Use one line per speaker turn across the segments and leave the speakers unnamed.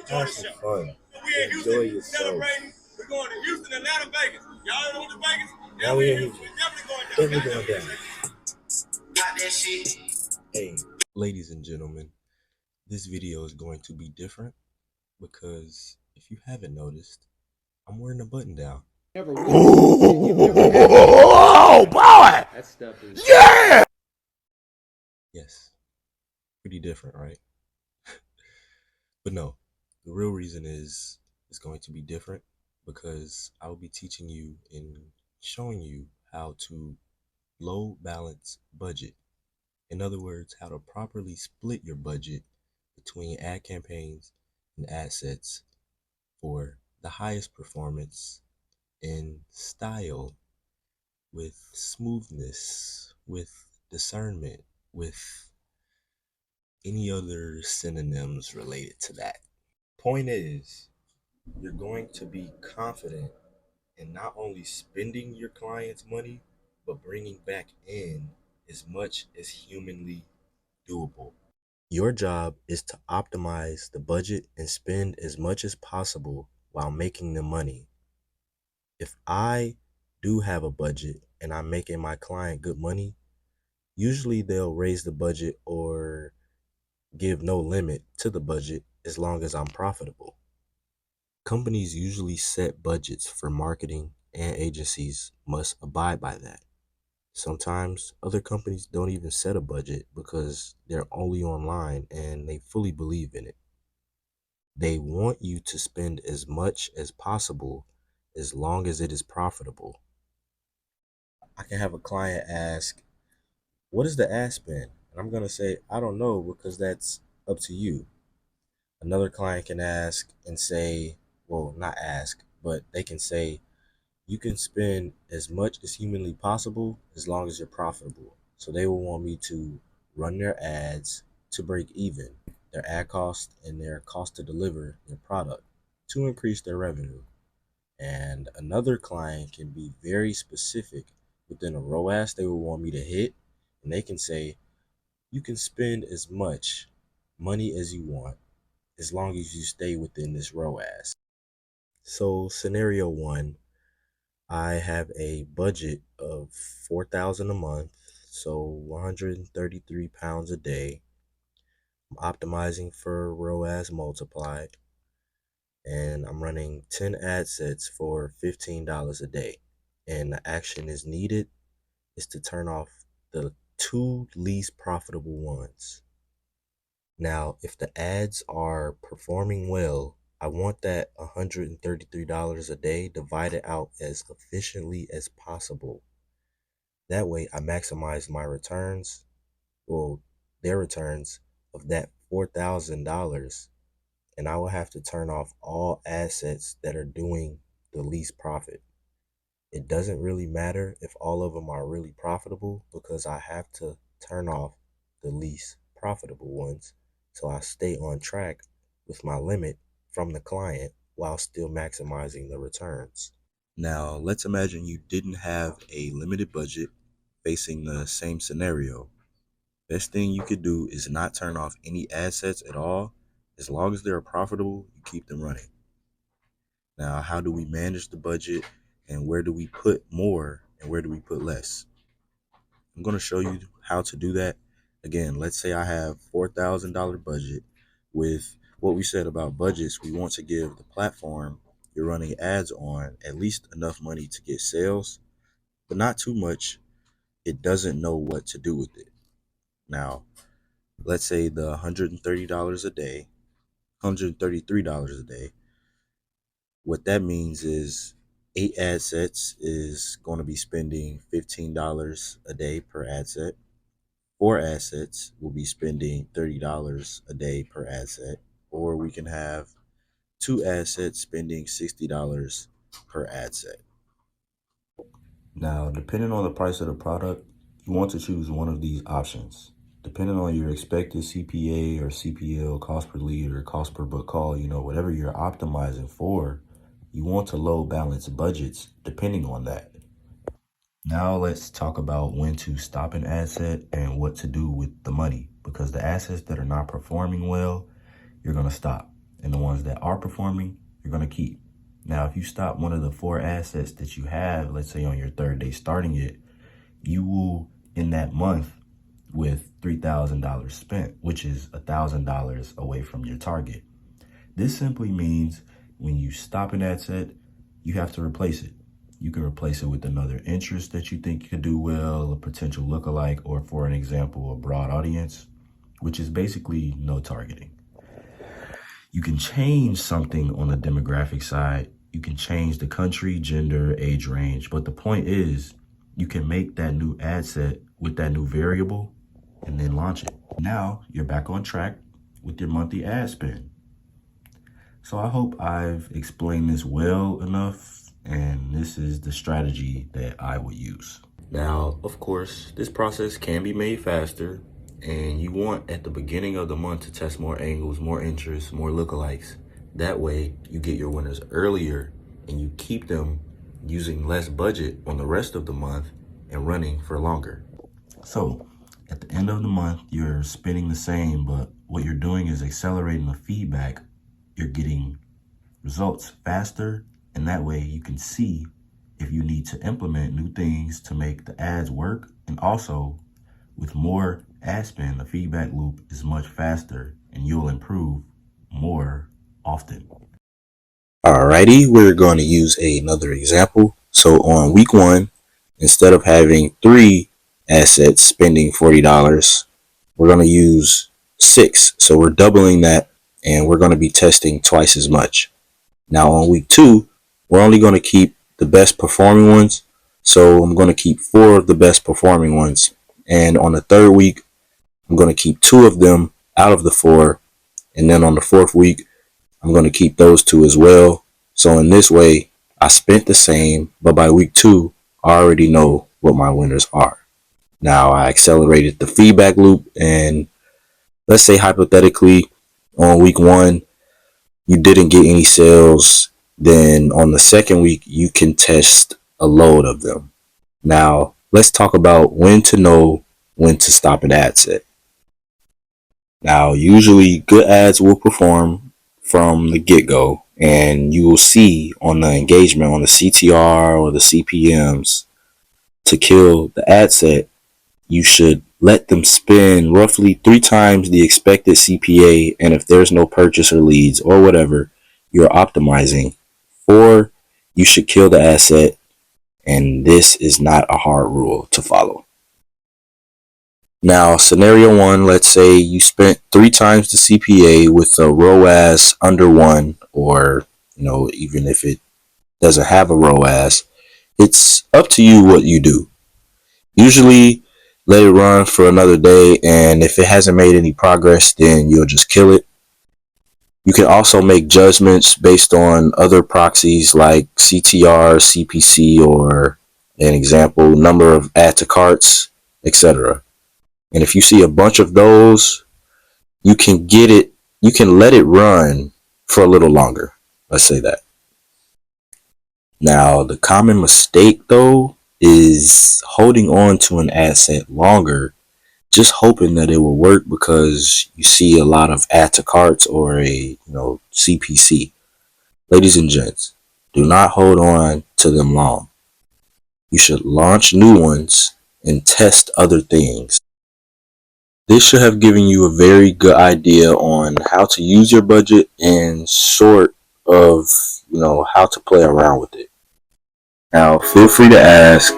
Have some fun. Enjoy yourself. We're going to Houston, Atlanta, Vegas. Y'all know the Vegas? Now we're in Houston. Definitely going down. Got that shit. Hey, ladies and gentlemen, this video is going to be different because if you haven't noticed, I'm wearing a button down.
Oh boy! That stuff is yeah.
Yes, pretty different, right? But no, the real reason is it's going to be different because I will be teaching you and showing you how to low balance budget. In other words, how to properly split your budget between ad campaigns and ad sets for the highest performance in style, with smoothness, with discernment, with any other synonyms related to that. Point is, you're going to be confident in not only spending your client's money, but bringing back in as much as humanly doable. Your job is to optimize the budget and spend as much as possible while making the money. If I do have a budget and I'm making my client good money, usually they'll raise the budget or give no limit to the budget as long as I'm profitable. Companies usually set budgets for marketing and agencies must abide by that. Sometimes other companies don't even set a budget because they're only online and they fully believe in it. They want you to spend as much as possible as long as it is profitable. I can have a client ask, what is the ad spend? And I'm going to say, I don't know because that's up to you. Another client can ask and say, well, not ask, but they can say, you can spend as much as humanly possible as long as you're profitable. So they will want me to run their ads to break even, their ad cost and their cost to deliver their product to increase their revenue. And another client can be very specific within a ROAS they will want me to hit, and they can say, you can spend as much money as you want as long as you stay within this ROAS. So scenario one, I have a budget of $4,000 a month, so 133 pounds a day. I'm optimizing for ROAS multiplied, and I'm running 10 ad sets for $15 a day. And the action is needed is to turn off the two least profitable ones. Now, if the ads are performing well, I want that $133 a day divided out as efficiently as possible. That way I maximize my returns, well, their returns of that $4,000, and I will have to turn off all assets that are doing the least profit. It doesn't really matter if all of them are really profitable because I have to turn off the least profitable ones so I stay on track with my limit from the client while still maximizing the returns. Now, let's imagine you didn't have a limited budget facing the same scenario. Best thing you could do is not turn off any assets at all. As long as they're profitable, you keep them running. Now, how do we manage the budget and where do we put more and where do we put less? I'm going to show you how to do that. Again, let's say I have $4,000 budget. With what we said about budgets, we want to give the platform you're running ads on at least enough money to get sales, but not too much. It doesn't know what to do with it. Now, let's say the $130 a day, $133 a day. What that means is 8 ad sets is going to be spending $15 a day per ad set. 4 ad sets will be spending $30 a day per ad set. Or we can have 2 ad sets spending $60 per ad set. Now, depending on the price of the product, you want to choose one of these options. Depending on your expected CPA or CPL, cost per lead or cost per book call, whatever you're optimizing for, you want to load balance budgets depending on that. Now let's talk about when to stop an asset and what to do with the money, because the assets that are not performing well, you're going to stop.
and the ones that are performing, you're going to keep. Now, if you stop one of the 4 assets that you have, let's say on your 3rd day starting it, you will end that month with $3,000 spent, which is $1,000 away from your target. This simply means when you stop an ad set, you have to replace it. You can replace it with another interest that you think could do well, a potential lookalike, or for an example, a broad audience, which is basically no targeting. You can change something on the demographic side. You can change the country, gender, age range, but the point is you can make that new ad set with that new variable and then launch it. Now you're back on track with your monthly ad spend. So I hope I've explained this well enough, and this is the strategy that I would use. Now, of course, this process can be made faster, and you want at the beginning of the month to test more angles, more interests, more lookalikes. That way you get your winners earlier and you keep them using less budget on the rest of the month and running for longer. So at the end of the month, you're spending the same, but what you're doing is accelerating the feedback. You're getting results faster, and that way you can see if you need to implement new things to make the ads work. And also, with more ad spend, the feedback loop is much faster and you'll improve more often.
Alrighty, we're going to use another example. So on week 1, instead of having 3 assets spending $40, we're going to use 6. So we're doubling that, and we're going to be testing twice as much. Now on week 2, we're only going to keep the best performing ones. So I'm going to keep 4 of the best performing ones. And on the 3rd week, I'm going to keep 2 of them out of the 4. And then on the 4th week, I'm going to keep those 2 as well. So in this way, I spent the same, but by week 2, I already know what my winners are. Now I accelerated the feedback loop, and let's say hypothetically on week 1, you didn't get any sales. Then on the 2nd week, you can test a load of them. Now let's talk about when to know when to stop an ad set. Now, usually good ads will perform from the get-go, and you will see on the engagement on the CTR or the CPMs to kill the ad set, you should let them spend roughly 3 times the expected CPA, and if there's no purchase or leads or whatever you're optimizing for, you should kill the ad set, and this is not a hard rule to follow. Now, scenario 1, let's say you spent 3 times the CPA with a ROAS under 1, or, even if it doesn't have a ROAS, it's up to you what you do. Usually, let it run for another day, and if it hasn't made any progress, then you'll just kill it. You can also make judgments based on other proxies like CTR, CPC, or an example, number of add to carts, etc. And if you see a bunch of those, you can let it run for a little longer. Let's say that. Now, the common mistake though is holding on to an asset longer, just hoping that it will work because you see a lot of add to carts or a CPC. Ladies and gents, do not hold on to them long. You should launch new ones and test other things. This should have given you a very good idea on how to use your budget and sort of, how to play around with it. Now, feel free to ask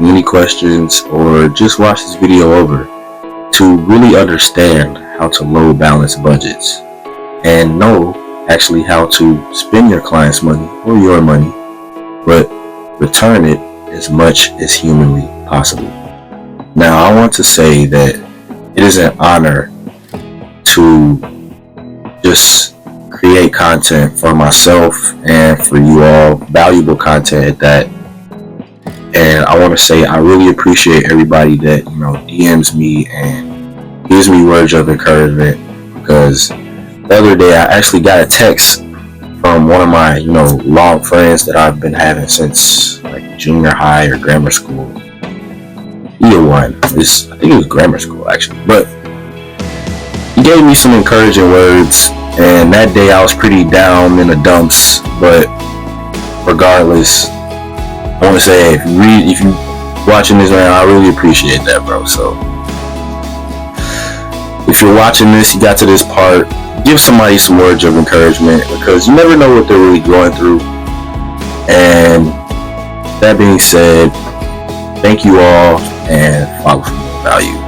any questions or just watch this video over to really understand how to load balance budgets and know actually how to spend your client's money or your money, but return it as much as humanly possible. Now, I want to say that it is an honor to just create content for myself and for you all, valuable content at that. And I want to say I really appreciate everybody that DMs me and gives me words of encouragement, because the other day I actually got a text from one of my long friends that I've been having since like junior high or grammar school. Either one. I think it was grammar school actually. But he gave me some encouraging words,
And that day I was pretty down in the dumps, but regardless, I want to say if you watching this, man, I really appreciate that, bro. So if you're watching this, you got to this part, give somebody some words of encouragement, because you never know what they're really going through. And that being said, thank you all, and follow for more value.